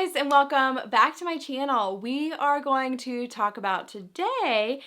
guys, and welcome back to my channel. We are going to talk about today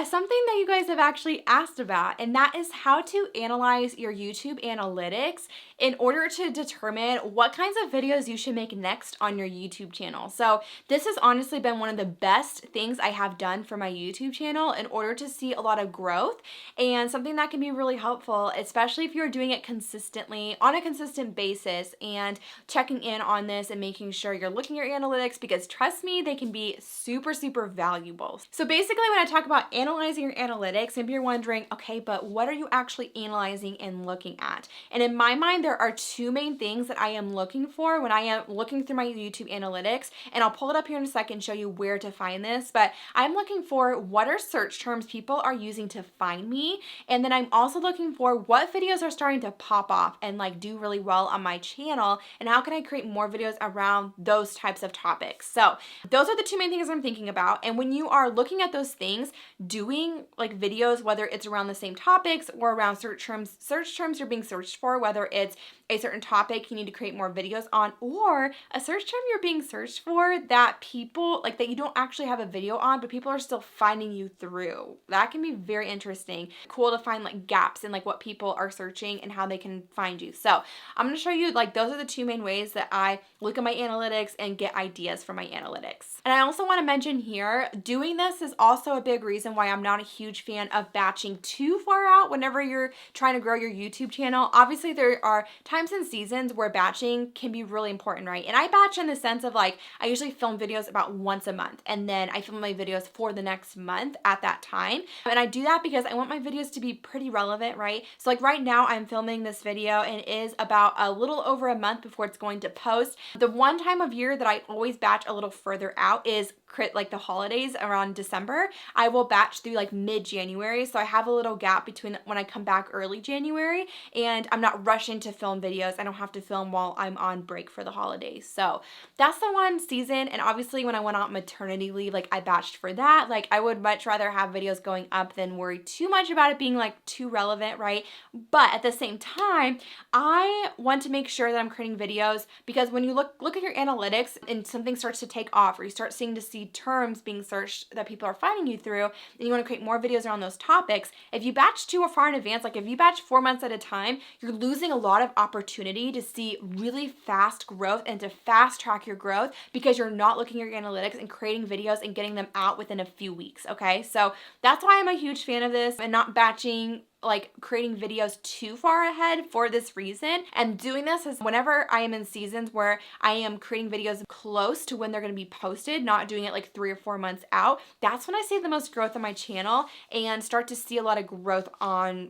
something that you guys have actually asked about, and that is how to analyze your YouTube analytics in order to determine what kinds of videos you should make next on your YouTube channel. So this has honestly been one of the best things I have done for my YouTube channel in order to see a lot of growth, and something that can be really helpful, especially if you're doing it consistently on a consistent basis and checking in on this and making sure you're looking at your analytics, because trust me, they can be super valuable. So basically, when I talk about analyzing your analytics, maybe you're wondering, okay, but what are you actually analyzing and looking at? And in my mind, there are two main things that I am looking for when I am looking through my YouTube analytics, and I'll pull it up here in a second and show you where to find this, but I'm looking for what are search terms people are using to find me, and then I'm also looking for what videos are starting to pop off and like do really well on my channel, and how can I create more videos around those types of topics. So those are the two main things I'm thinking about, and when you are looking at those things, doing like videos, whether it's around the same topics or around search terms you're being searched for, whether it's a certain topic you need to create more videos on, or a search term you're being searched for that people like that you don't actually have a video on, but people are still finding you through. That can be very interesting. Cool to find like gaps in like what people are searching and how they can find you. So I'm going to show you like those are the two main ways that I look at my analytics and get ideas from my analytics. And I also want to mention here, doing this is also a big reason why I'm not a huge fan of batching too far out whenever you're trying to grow your YouTube channel. Obviously, there are times and seasons where batching can be really important, right? And I batch in the sense of like, I usually film videos about once a month, and then I film my videos for the next month at that time. And I do that because I want my videos to be pretty relevant, right? So like right now I'm filming this video and it is about a little over a month before it's going to post. The one time of year that I always batch a little further out is like the holidays around December. I will batch through like mid-January, so I have a little gap between when I come back early January, and I'm not rushing to film videos. I don't have to film while I'm on break for the holidays. So that's the one season. And obviously when I went on maternity leave, like I batched for that. Like I would much rather have videos going up than worry too much about it being like too relevant, right? But at the same time, I want to make sure that I'm creating videos, because when you look at your analytics and something starts to take off, or you start seeing to see terms being searched that people are finding you through, and you want to create more videos around those topics, if you batch too far in advance, like if you batch 4 months at a time, you're losing a lot of opportunity to see really fast growth and to fast track your growth, because you're not looking at your analytics and creating videos and getting them out within a few weeks, okay? So that's why I'm a huge fan of this and not batching, like creating videos too far ahead for this reason. And doing this is whenever I am in seasons where I am creating videos close to when they're going to be posted, not doing it like 3 or 4 months out. That's when I see the most growth on my channel and start to see a lot of growth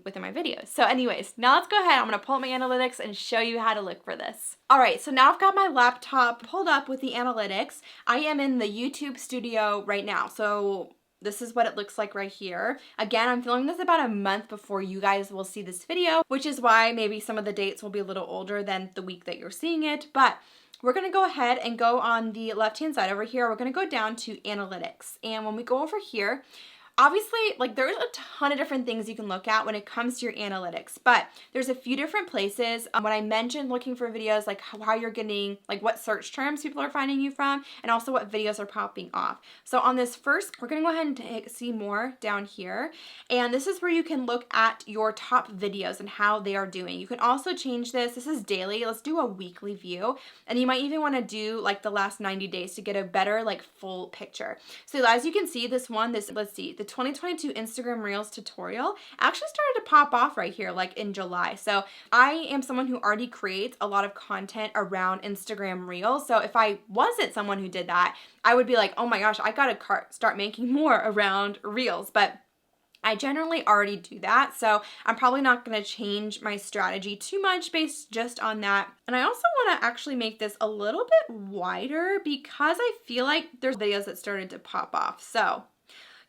within my videos. So anyways, now let's go ahead. I'm going to pull up my analytics and show you how to look for this. All right, so now I've got my laptop pulled up with the analytics. I am in the YouTube studio right now. So this is what it looks like right here. Again, I'm filming this about a month before you guys will see this video, which is why maybe some of the dates will be a little older than the week that you're seeing it. But we're gonna go ahead and go on the left-hand side over here. We're gonna go down to analytics. And when we go over here, obviously, like there's a ton of different things you can look at when it comes to your analytics, but there's a few different places. When I mentioned looking for videos, like how you're getting, like what search terms people are finding you from, and also what videos are popping off. So on this first, we're gonna go ahead and see more down here. And this is where you can look at your top videos and how they are doing. You can also change this. This is daily. Let's do a weekly view. And you might even wanna do like the last 90 days to get a better like full picture. So as you can see, let's see, the 2022 Instagram Reels tutorial actually started to pop off right here, like in July. So I am someone who already creates a lot of content around Instagram Reels. So if I wasn't someone who did that, I would be like, oh my gosh, I gotta start making more around Reels. But I generally already do that, so I'm probably not going to change my strategy too much based just on that. And I also want to actually make this a little bit wider, because I feel like there's videos that started to pop off. So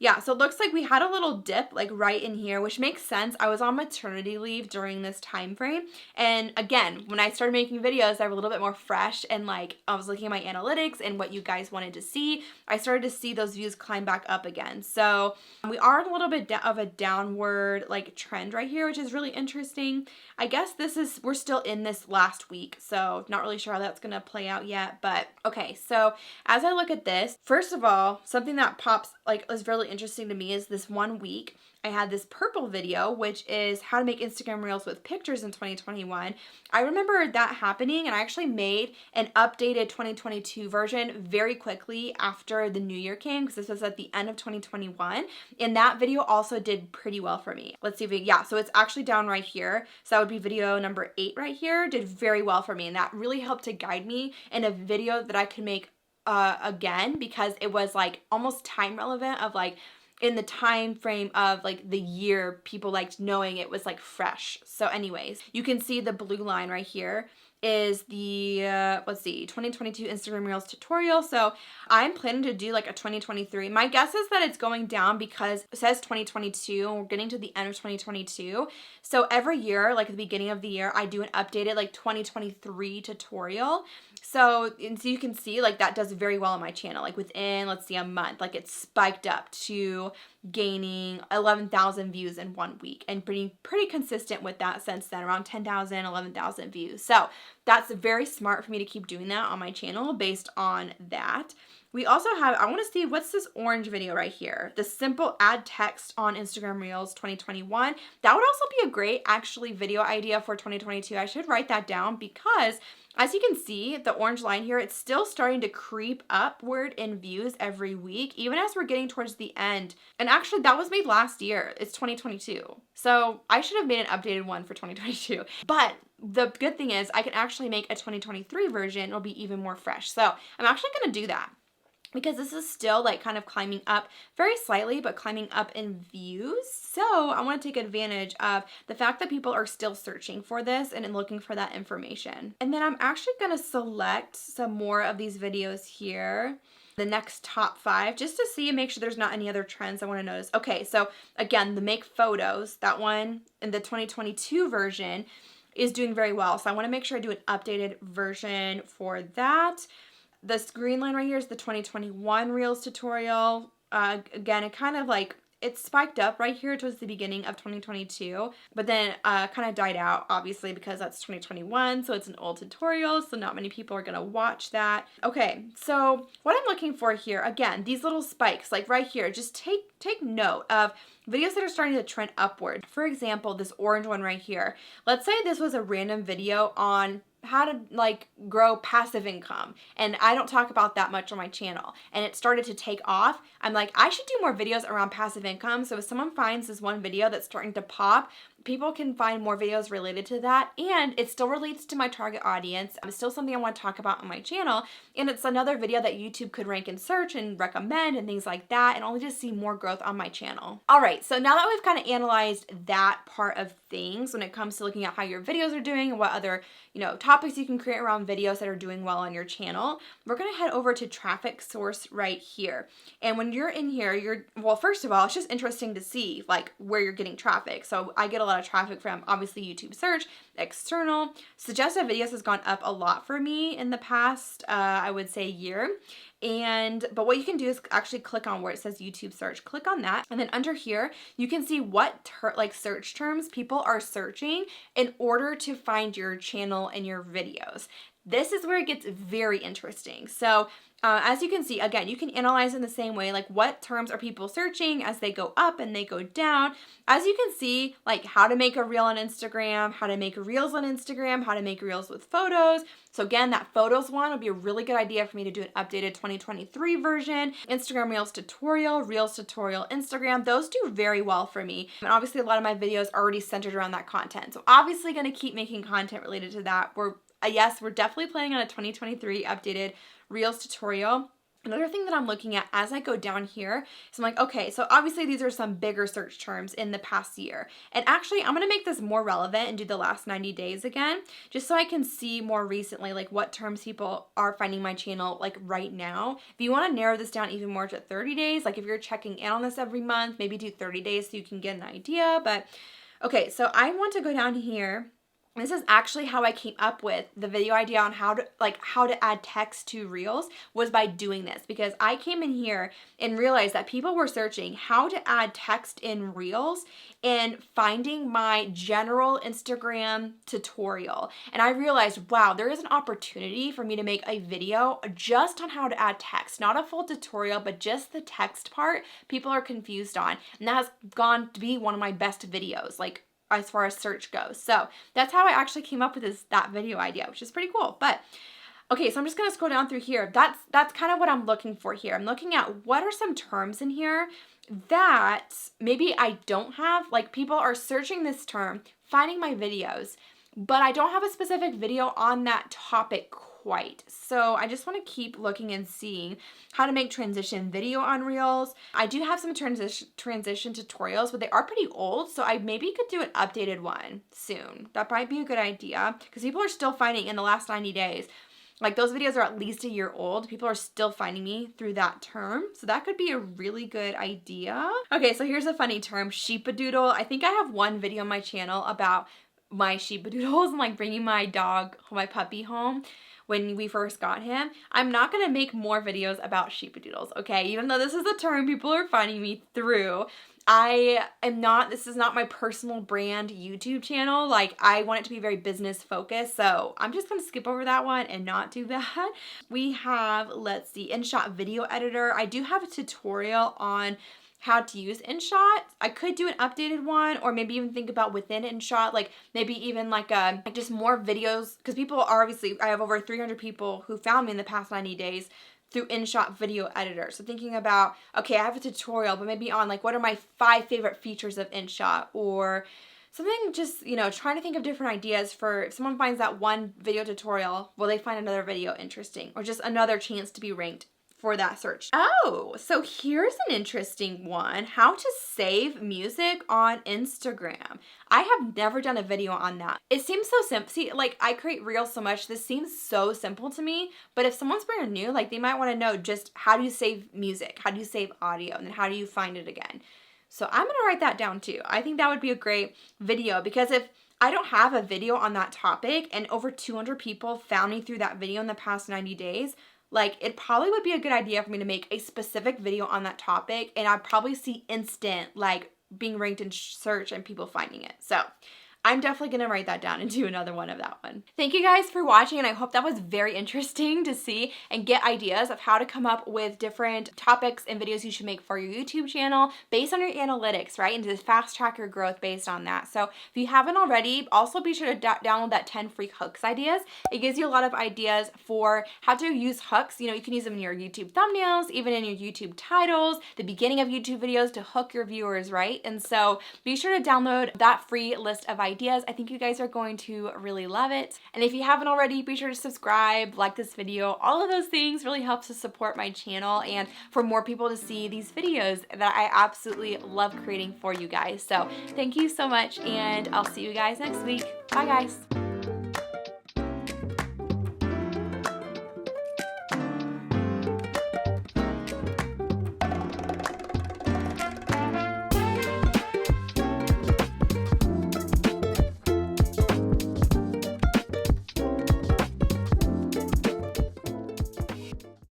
yeah, so it looks like we had a little dip like right in here, which makes sense. I was on maternity leave during this time frame. And again, when I started making videos, they were a little bit more fresh, and like I was looking at my analytics and what you guys wanted to see. I started to see those views climb back up again. So we are in a little bit of a downward like trend right here, which is really interesting. I guess we're still in this last week, so not really sure how that's gonna play out yet. But okay, so as I look at this, first of all, something that pops like is really interesting to me is this 1 week I had this purple video, which is how to make Instagram Reels with pictures in 2021. I remember that happening, and I actually made an updated 2022 version very quickly after the new year came, because this was at the end of 2021. And that video also did pretty well for me. Let's see if yeah, so it's actually down right here. So that would be video number 8 right here, did very well for me. And that really helped to guide me in a video that I could make again, because it was like almost time relevant of like, in the time frame of like the year, people liked knowing it was like fresh. So anyways, you can see the blue line right here is the, let's see, 2022 Instagram Reels tutorial. So I'm planning to do like a 2023. My guess is that it's going down because it says 2022 and we're getting to the end of 2022. So every year, like at the beginning of the year, I do an updated like 2023 tutorial. So you can see like that does very well on my channel. Like within, let's see, a month, like it's spiked up to gaining 11,000 views in 1 week, and pretty consistent with that since then, around 10,000, 11,000 views. So that's very smart for me to keep doing that on my channel based on that. We also have, I want to see, what's this orange video right here? The simple add text on Instagram Reels 2021. That would also be a great actually video idea for 2022. I should write that down, because as you can see, the orange line here, it's still starting to creep upward in views every week, even as we're getting towards the end. And actually that was made last year. It's 2022. So I should have made an updated one for 2022. But the good thing is I can actually make a 2023 version. It'll be even more fresh. So I'm actually going to do that, because this is still like kind of climbing up very slightly, but climbing up in views. So I want to take advantage of the fact that people are still searching for this and looking for that information. And then I'm actually going to select some more of these videos here, the next top 5, just to see and make sure there's not any other trends I want to notice. Okay, so again, the make photos, that one in the 2022 version is doing very well. So I want to make sure I do an updated version for that. This green line right here is the 2021 Reels tutorial. Again, it kind of like, it spiked up right here towards the beginning of 2022, but then kind of died out, obviously, because that's 2021, so it's an old tutorial, so not many people are gonna watch that. Okay, so what I'm looking for here, again, these little spikes, like right here, just take note of videos that are starting to trend upward. For example, this orange one right here. Let's say this was a random video on how to like grow passive income, and I don't talk about that much on my channel, and it started to take off. I'm like, I should do more videos around passive income. So if someone finds this one video that's starting to pop, people can find more videos related to that, and it still relates to my target audience. It's still something I want to talk about on my channel, and it's another video that YouTube could rank in search and recommend and things like that, and only just see more growth on my channel. All right, so now that we've kind of analyzed that part of things when it comes to looking at how your videos are doing and what other, topics you can create around videos that are doing well on your channel, we're gonna head over to traffic source right here. And when you're in here, well, first of all, it's just interesting to see like where you're getting traffic. So I get a lot of traffic from obviously YouTube search, external. Suggested videos has gone up a lot for me in the past, I would say year. But what you can do is actually click on where it says YouTube search, click on that. And then under here, you can see what search terms people are searching in order to find your channel and your videos. This is where it gets very interesting. So as you can see, again, you can analyze in the same way, like what terms are people searching as they go up and they go down. As you can see, like how to make a reel on Instagram, how to make reels on Instagram, how to make reels with photos. So again, that photos one would be a really good idea for me to do an updated 2023 version. Instagram Reels tutorial, Instagram, those do very well for me. And obviously a lot of my videos are already centered around that content. So obviously gonna keep making content related to that. Yes, we're definitely planning on a 2023 updated Reels tutorial. Another thing that I'm looking at as I go down here is I'm like, okay, so obviously these are some bigger search terms in the past year. And actually, I'm going to make this more relevant and do the last 90 days again, just so I can see more recently, like what terms people are finding my channel like right now. If you want to narrow this down even more to 30 days, like if you're checking in on this every month, maybe do 30 days so you can get an idea. But okay, so I want to go down here. This is actually how I came up with the video idea on how to add text to Reels, was by doing this, because I came in here and realized that people were searching how to add text in Reels and finding my general Instagram tutorial. And I realized, wow, there is an opportunity for me to make a video just on how to add text, not a full tutorial, but just the text part people are confused on. And that has gone to be one of my best videos, like as far as search goes. So that's how I actually came up with that video idea, which is pretty cool. But okay, so I'm just gonna scroll down through here. That's kind of what I'm looking for here. I'm looking at what are some terms in here that maybe I don't have. Like, people are searching this term, finding my videos, but I don't have a specific video on that topic quite. So I just want to keep looking and seeing how to make transition video on Reels. I do have some transition tutorials, but they are pretty old, so I maybe could do an updated one soon. That might be a good idea, because people are still finding in the last 90 days. Like, those videos are at least a year old. People are still finding me through that term. So that could be a really good idea. Okay, so here's a funny term, sheepadoodle. I think I have one video on my channel about my sheepadoodles and like bringing my dog, my puppy home when we first got him. I'm not gonna make more videos about sheepadoodles, okay? Even though this is a term people are finding me through, this is not my personal brand YouTube channel. Like, I want it to be very business focused, so I'm just gonna skip over that one and not do that. We have, let's see, InShot video editor. I do have a tutorial on how to use InShot. I could do an updated one, or maybe even think about within InShot, like maybe even like just more videos, because people are obviously, I have over 300 people who found me in the past 90 days through InShot video editor. So thinking about, okay, I have a tutorial, but maybe on like what are my 5 favorite features of InShot, or something, just, you know, trying to think of different ideas for if someone finds that one video tutorial, will they find another video interesting, or just another chance to be ranked for that search. Oh, so here's an interesting one. How to save music on Instagram. I have never done a video on that. It seems so simple. See, like, I create Reels so much. This seems so simple to me, but if someone's brand new, like, they might want to know just how do you save music? How do you save audio? And then how do you find it again? So I'm going to write that down too. I think that would be a great video, because if I don't have a video on that topic and over 200 people found me through that video in the past 90 days, like, it probably would be a good idea for me to make a specific video on that topic, and I'd probably see instant, like, being ranked in search and people finding it. So I'm definitely going to write that down and do another one of that one. Thank you guys for watching, and I hope that was very interesting to see and get ideas of how to come up with different topics and videos you should make for your YouTube channel based on your analytics, right? And to fast track your growth based on that. So if you haven't already, also be sure to download that 10 free hooks ideas. It gives you a lot of ideas for how to use hooks. You know, you can use them in your YouTube thumbnails, even in your YouTube titles, the beginning of YouTube videos to hook your viewers, right? And so be sure to download that free list of ideas. I think you guys are going to really love it. And if you haven't already, be sure to subscribe, like this video. All of those things really helps to support my channel and for more people to see these videos that I absolutely love creating for you guys. So thank you so much, and I'll see you guys next week. Bye guys.